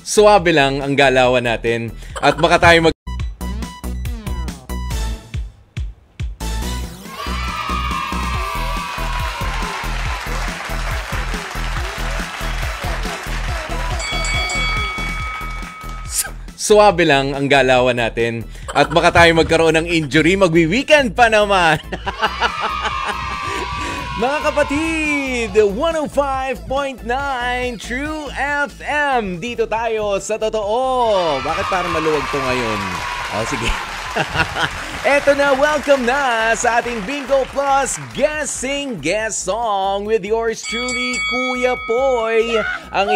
Suwabe lang ang galawan natin at baka tayo Suwabe lang ang galawan natin at baka tayo magkaroon ng injury, magwi-weekend pa naman. Mga kapatid, 105.9 True FM. Dito tayo sa totoo. Bakit parang maluwag to ngayon? Sige. Eto na, welcome na sa ating Bingo Plus Guessing Guess Song with yours truly, Kuya Poy. Ang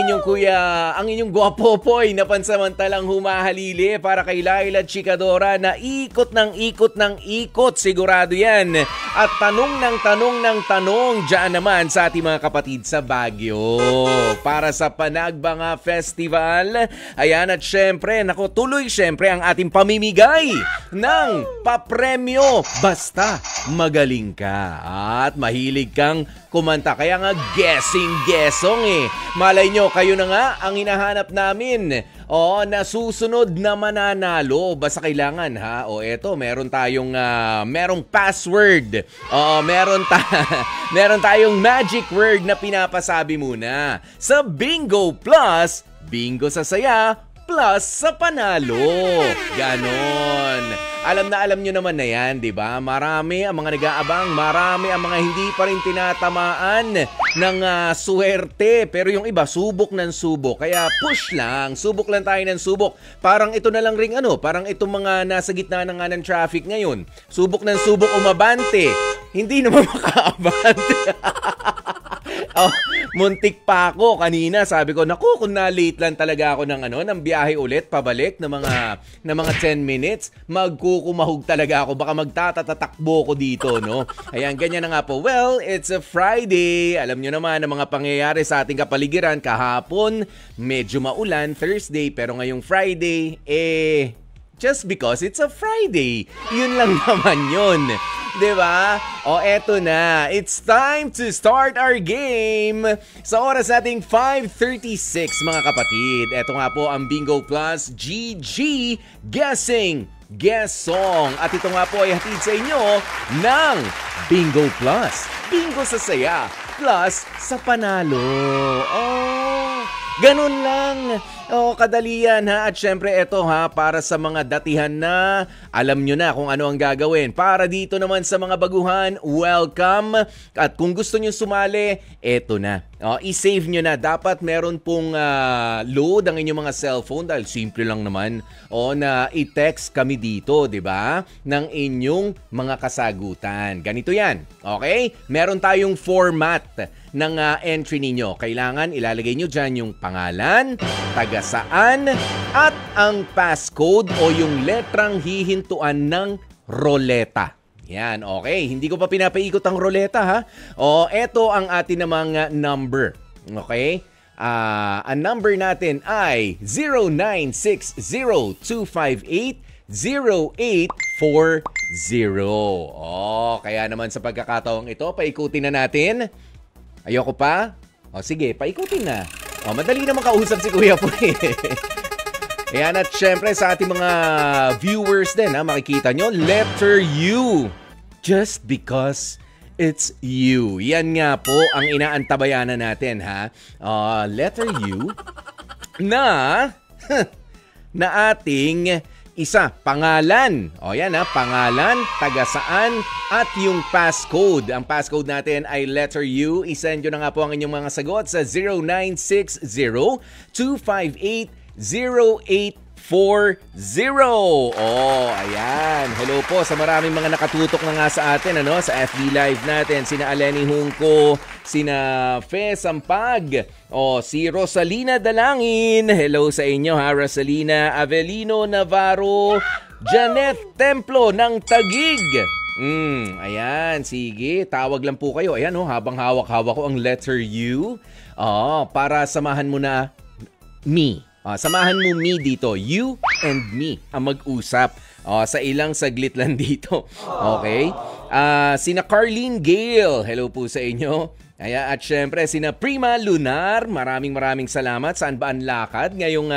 inyong gwapopoy na pansamantalang humahalili para kay Laila Chikadora na ikot ng ikot, sigurado yan. At tanong ng tanong dyan naman sa ating mga kapatid sa Baguio para sa Panagbanga Festival. Ayan, at syempre, tuloy syempre ang ating pamimigay ng papremyo basta magaling ka at mahilig kang kumanta. Kaya nga guessing Malay nyo, kayo na nga ang hinahanap namin. Nasusunod na mananalo. Basta kailangan eto, meron tayong merong password. Meron tayong magic word na pinapasabi muna. Sa Bingo Plus, bingo sa saya, plus sa panalo. Ganon. Alam nyo naman na yan, di ba? Marami ang mga nag-aabang, marami ang mga hindi pa rin tinatamaan ng swerte. Pero yung iba, subok ng subok. Kaya push lang, subok lang tayo ng subok. Parang ito na lang ring parang itong mga nasa gitna ng traffic ngayon. Subok ng subok umabante. Hindi naman makaabante. Muntik pa ako kanina. Sabi ko, naku, kung na-late lang talaga ako ng biyahe ulit, pabalik ng mga 10 minutes, magkukumahog talaga ako. Baka magtatatakbo ko dito, no? Ayan, ganyan na nga po. Well, it's a Friday. Alam nyo naman ang mga pangyayari sa ating kapaligiran. Kahapon, medyo maulan, Thursday, pero ngayong Friday, just because it's a Friday. Yun lang naman yun. Diba? Eto na. It's time to start our game. Sa oras nating 5:36, mga kapatid. Eto nga po ang Bingo Plus GG Guessing Guess Song. At ito nga po ay hatid sa inyo ng Bingo Plus. Bingo sa saya, plus sa panalo. Ganun lang. Kadali yan At syempre eto para sa mga datihan na alam nyo na kung ano ang gagawin. Para dito naman sa mga baguhan, welcome. At kung gusto nyo sumali, eto na. I-save nyo na. Dapat meron pong load ang inyong mga cellphone dahil simple lang naman na i-text kami dito, di ba? Ng inyong mga kasagutan. Ganito yan. Okay? Meron tayong format ng entry ninyo. Kailangan ilalagay nyo dyan yung pangalan, taga-saan, at ang passcode o yung letrang hihintuan ng roleta. Yan, okay. Hindi ko pa pinapaikot ang roleta eto ang atin namang number. Okay? Ang number natin ay 0960-258-0840. Kaya naman sa pagkakataong ito, paikutin na natin. Ayoko pa? Sige, paikutin na. Madali naman kausap si Kuya po Ayan, at syempre sa ating mga viewers din makikita nyo, letter U. Just because it's you. Yan nga po ang inaantabayanan natin letter U na ating isa, pangalan. Yan pangalan, taga-saan, at yung passcode. Ang passcode natin ay letter U. I-send nyo na nga po ang inyong mga sagot sa 0960-258-0840. Ayan. Hello po sa maraming mga nakatutok na nga sa atin, sa FB Live natin. Sina Aleni Hungko, sina Fe Sampag, si Rosalina Dalangin. Hello sa inyo Rosalina. Avelino Navarro, Janet Templo ng Taguig. Ayan, sige. Tawag lang po kayo. Ayan, habang hawak-hawak ko ang letter U. Para samahan mo na me. Samahan mo me dito. You and me ang mag-usap. Sa ilang saglit lang dito. Okay? Sina Carlene Gale. Hello po sa inyo. At syempre, sina Prima Lunar, maraming salamat. Saan ba ang lakad ngayong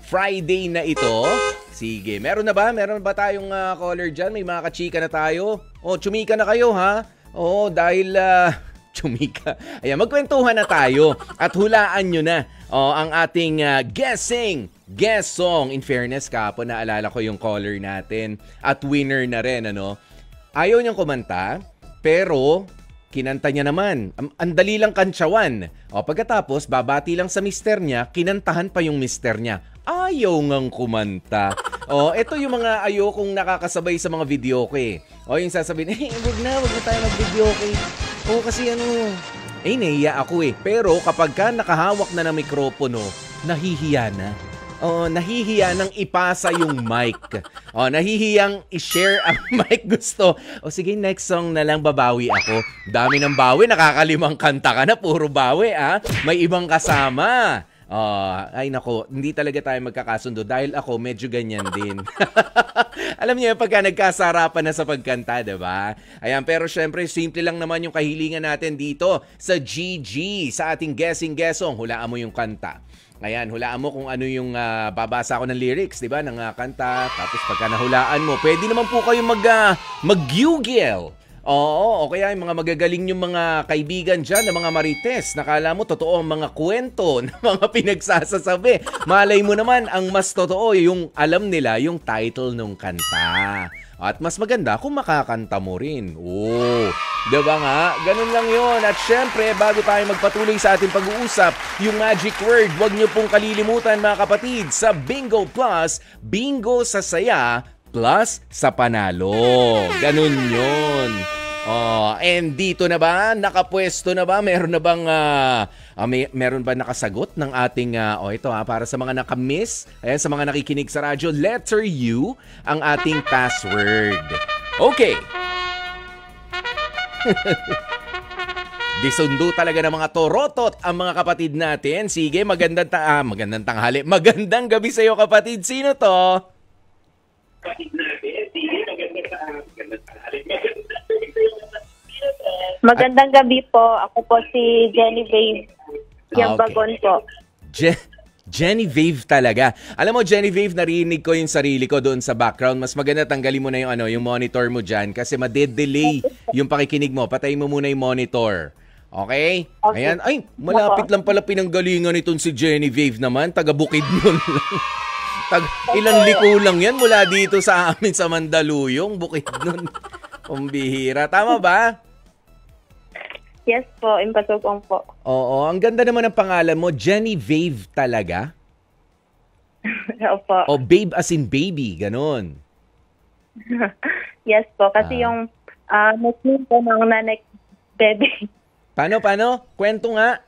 Friday na ito? Sige, meron na ba? Meron ba tayong caller dyan? May mga kachika na tayo? Chumika na kayo ha? Dahil chumika. Ayan, magkwentuhan na tayo at hulaan nyo na ang ating guess song. In fairness, kapon naalala ko yung caller natin at winner na rin, ano? Ayaw niyang kumanta, pero kinanta niya naman. Ang dali lang kantsawan. Pagkatapos, babati lang sa mister niya, kinantahan pa yung mister niya. Ayaw ngang kumanta. Ito yung mga ayokong nakakasabay sa mga video ko eh. Yung sasabihin, wag na tayo mag-video ko eh. Kasi nahihiya ako eh. Pero kapag ka nakahawak na ng mikropono, nahihiya na. Nahihiya nang ipasa yung mic. Nahihiyang i-share ang mic gusto. Sige, next song na lang babawi ako. Dami ng bawi, nakakalimang kanta ka na, puro bawi May ibang kasama. Ay nako, hindi talaga tayo magkakasundo dahil ako medyo ganyan din. Alam niyo, pagka nagkasarapan na sa pagkanta, diba? Ayan, pero syempre, simple lang naman yung kahilingan natin dito sa GG, sa ating guessing-guessong. Hulaan mo yung kanta. Ayan, hulaan mo kung ano yung babasa ko ng lyrics, di ba, ng kanta. Tapos pagka nahulaan mo, pwede naman po kayong mag-Google. O kaya yung mga magagaling yung mga kaibigan dyan, na mga marites. Nakala mo, totoo ang mga kwento na mga pinagsasasabi. Malay mo naman, ang mas totoo, yung alam nila, yung title ng kanta. At mas maganda kung makakanta mo rin. Diba nga? Ganun lang yon. At syempre, bago tayo magpatuloy sa ating pag-uusap, yung magic word, huwag nyo pong kalilimutan mga kapatid, sa Bingo Plus, bingo sa saya, plus sa panalo. Ganun yon. And dito na ba? Nakapwesto na ba? Meron na bang meron ba nakasagot ng ating ito para sa mga nakamiss, ayan, sa mga nakikinig sa radyo, letter U ang ating password. Okay. Disundo talaga ng mga torotot ang mga kapatid natin. Sige, magandang tanghali. Magandang gabi sa iyo, kapatid. Sino to? Magandang gabi po. Ako po si Genevieve Yambagon po. Genevieve talaga. Alam mo, Genevieve, narinig ko yung sarili ko doon sa background. Mas maganda tanggalin mo na yung monitor mo dyan kasi madedelay yung pakikinig mo. Patayin mo muna yung monitor. Okay? Ayan. Ay, malapit lang pala pinanggalingan itong si Genevieve naman. Taga Bukidnon lang. Ilang liko lang yan mula dito sa amin sa Mandaluyong. Bukidnon. Pambihira. Tama ba? Yes po, Impasugong po. Oo, ang ganda naman ng pangalan mo, Genevieve talaga? Opo. O babe as in baby, ganun. Yes po, kasi yung nickname po ng nanay bebe. Paano? Kwento nga.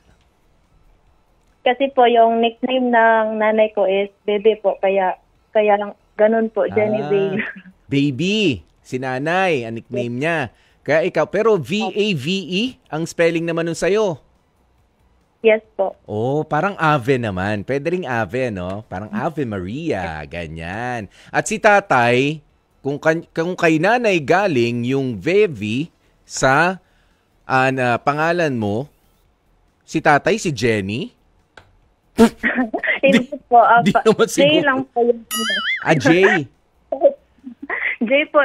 Kasi po yung nickname ng nanay ko is bebe po, kaya lang ganun po, Genevieve. Baby, si nanay, ang nickname niya. Kaya ikaw, pero V-A-V-E ang spelling naman nun sa'yo. Yes po. Parang Ave naman. Pwede ring Ave, no? Parang Ave Maria, ganyan. At si tatay, kung kay nanay galing yung Vevi sa pangalan mo, si tatay, si Jenny? Hindi po. Jay lang po yung Jay. J po,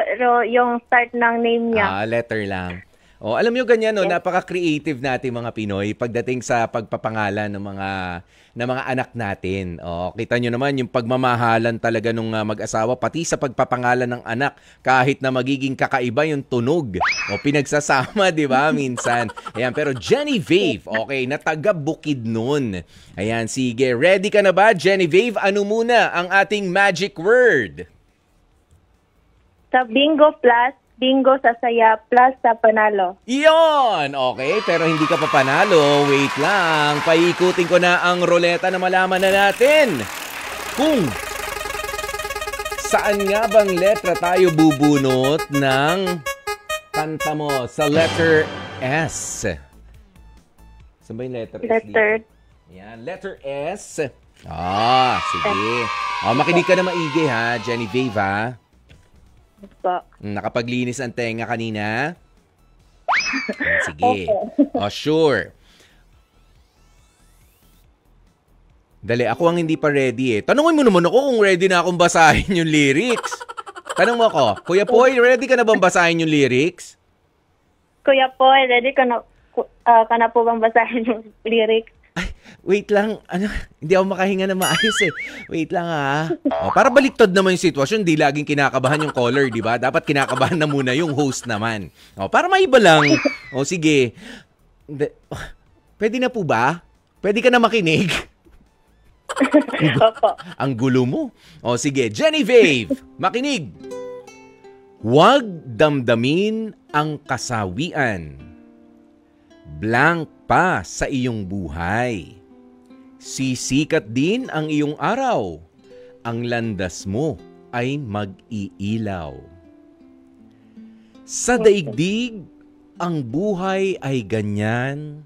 yung start ng name niya. Letter lang. Alam nyo ganyan, no? Napaka-creative natin mga Pinoy pagdating sa pagpapangalan ng mga anak natin. Kita nyo naman yung pagmamahalan talaga ng mag-asawa, pati sa pagpapangalan ng anak, kahit na magiging kakaiba yung tunog. Pinagsasama, di ba, minsan. Ayan, pero Genevieve, okay, na taga Bukidnon. Ayan, sige. Ready ka na ba, Genevieve? Ano muna ang ating magic word? Sa Bingo Plus, bingo sa saya, plus sa panalo. Iyon! Okay, pero hindi ka pa panalo. Wait lang. Paikutin ko na ang roleta na malaman na natin kung saan nga bang letra tayo bubunot ng kanta mo sa letter S. Saan ba yung letter S? Yan, letter S. Sige. Makinig ka na maigi ha, Genevieve ha. Po. Nakapaglinis ang tenga kanina? Sige. Oh, sure. Dali, ako ang hindi pa ready eh. Tanungin mo naman ako kung ready na akong basahin yung lyrics. Tanong mo ako, Kuya Poy, ready ka na bang basahin yung lyrics? Kuya Poy, ready ka na po bang basahin yung lyrics? Ay, wait lang. Hindi ako makahinga na maayos eh. Wait lang Oh, para baliktad naman yung sitwasyon, di laging kinakabahan yung caller, di ba? Dapat kinakabahan na muna yung host naman. Oh, para maiba lang. Oh, sige. Pwede na po ba? Pwede ka na makinig? Opo. Ang gulo mo. O sige, Genevieve, makinig. Huwag damdamin ang kasawian. Blank pa sa iyong buhay. Sisikat din ang iyong araw. Ang landas mo ay mag-iilaw. Sa daigdig, ang buhay ay ganyan.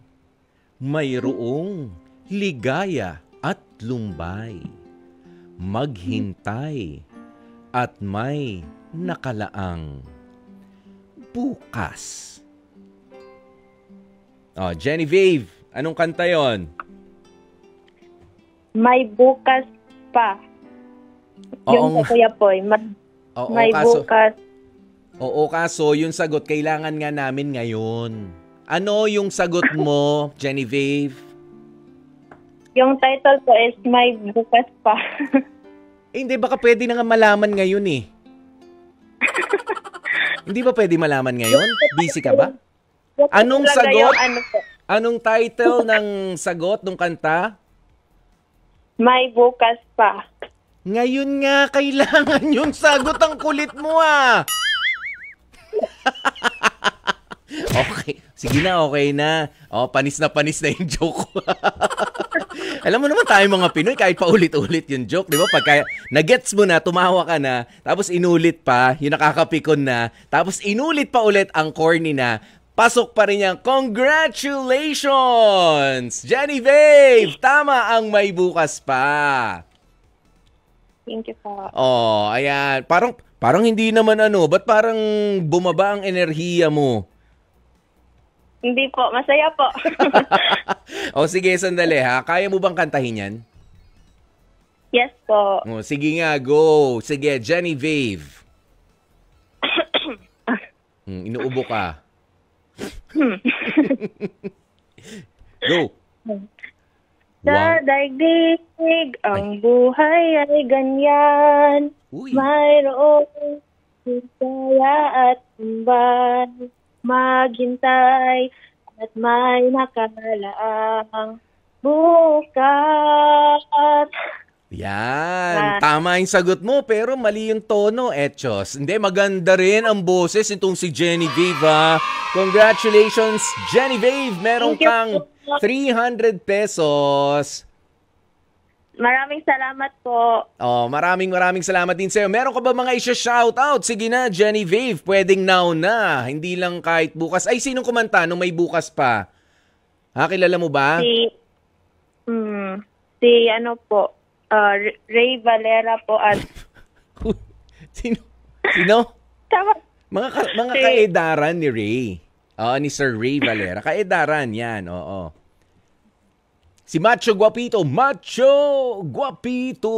Mayroong ligaya at lumbay, maghintay, at may nakalaang bukas. Oh, Genevieve, anong kanta yon? May bukas pa. Yung sa Kuya Poy, may bukas. Oo, kaso yung sagot kailangan nga namin ngayon. Ano yung sagot mo, Genevieve? Yung title po is May Bukas Pa. Hindi, baka pwede na nga malaman ngayon eh. Hindi ba pwede malaman ngayon? Busy ka ba? Anong sagot? Anong title ng sagot ng kanta? May Bukas Pa. Ngayon nga, kailangan yung sagot. Ang kulit mo Okay. Sige na, okay na. Oh, panis na yung joke. Alam mo naman tayo mga Pinoy, kahit paulit-ulit yung joke, di ba? Pagka na-gets mo na, tumawa ka na, tapos inulit pa, yung nakakapikon na, tapos inulit pa ulit ang corny na, pasok pa rin yung congratulations! Genevieve! Tama ang may bukas pa. Thank you po. Oh, ayan. Parang hindi naman ba't parang bumaba ang enerhiya mo? Hindi po, masaya po. O sige, sandali ha. Kaya mo bang kantahin yan? Yes po. O, sige nga, go. Sige, Genevieve. Inuubo ka. Go. Sa daigdig, ang buhay ay ganyan. Uy. Mayroong saya at tumbay. Maghintay at may nakalaang bukas. Yan. Tama yung sagot mo, pero mali yung tono, Etchos. Hindi, maganda rin ang boses itong si Genevieve. Congratulations, Genevieve. Meron kang 300 pesos. Maraming salamat po. Oh, maraming salamat din sa'yo. Meron ka ba mga isa-shoutout? Sige na, Genevieve. Pwedeng now na. Hindi lang kahit bukas. Ay, sinong kumanta nung may bukas pa? Kilala mo ba? Si ano po, Ray Valera po at... Sino? Tama. Mga kaedaran ni Ray. Ni Sir Ray Valera. Kaedaran yan, oo. Si Macho Guapito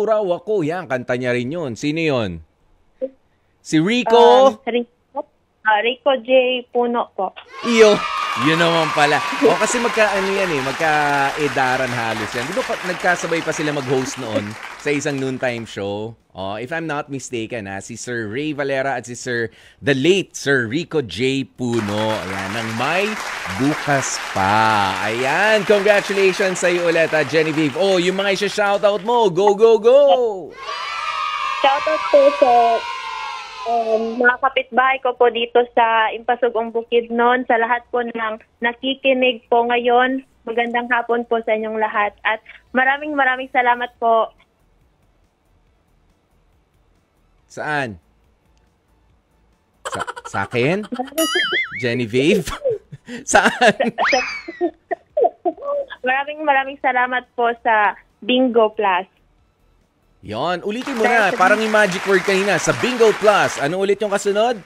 raw ako. Yan, kanta niya rin yun. Sino yun? Si Rico? Rico J. Puno po. Iyo. Yun naman pala. Kasi magka-edaran halos yan. Di ba nagkasabay pa sila mag-host noon sa isang noontime show? If I'm not mistaken, si Sir Ray Valera at si the late Sir Rico J. Puno. Ayan, ng may bukas pa. Ayan, congratulations sa iyo ulit, Genevieve. Yung mga isa-shoutout mo. Go, go, go! Shoutout po sa mga kapitbahay ko po dito sa Impasugong Bukidnon, sa lahat po ng nakikinig po ngayon. Magandang hapon po sa inyong lahat. At maraming salamat po. Saan? Sa akin? Genevieve? Saan? Maraming salamat po sa Bingo Plus. Yon, ulitin mo na. Parang yung magic word kanina. Sa Bingo Plus. Ano ulit yung kasunod?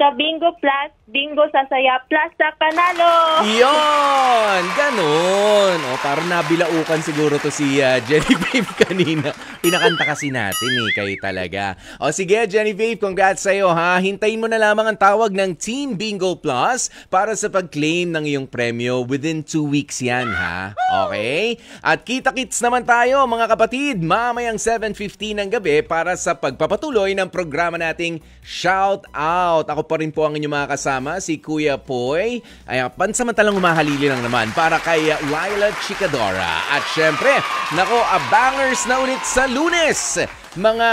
Sa Bingo Plus, Bingo sa Saya Plus sa Panalo. Yon! Ganon! O, parang nabilaukan siguro to si Genevieve kanina. Pinakanta kasi natin kayo talaga. O sige, Genevieve, congrats sa'yo ha. Hintayin mo na lamang ang tawag ng Team Bingo Plus para sa pag-claim ng iyong premyo within 2 weeks yan ha. Okay? At kita-kits naman tayo mga kapatid mamayang 7:50 ng gabi para sa pagpapatuloy ng programa nating Shout Out. Ako pa rin po ang inyong mga kasama, si Kuya Poy. Ay, pansamantalang humahalili lang naman para kay Laila Chicadora. At syempre, nako, abangers na ulit sa Lunes. Mga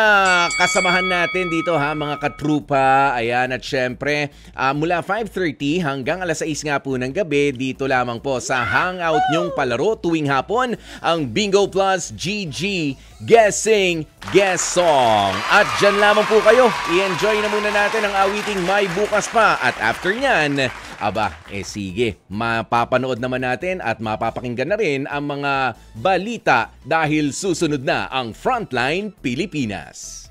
kasamahan natin dito ha, mga katrupa. Ayan, at syempre, mula 5:30 hanggang alas 6 nga po ng gabi, dito lamang po sa Hangout nyong palaro tuwing hapon, ang Bingo Plus GG Guessing Guess Song. At dyan lamang po kayo, i-enjoy na muna natin ang awiting May Bukas Pa. At after nyan, sige, mapapanood naman natin at mapapakinggan na rin ang mga balita dahil susunod na ang Frontline Pilipinas.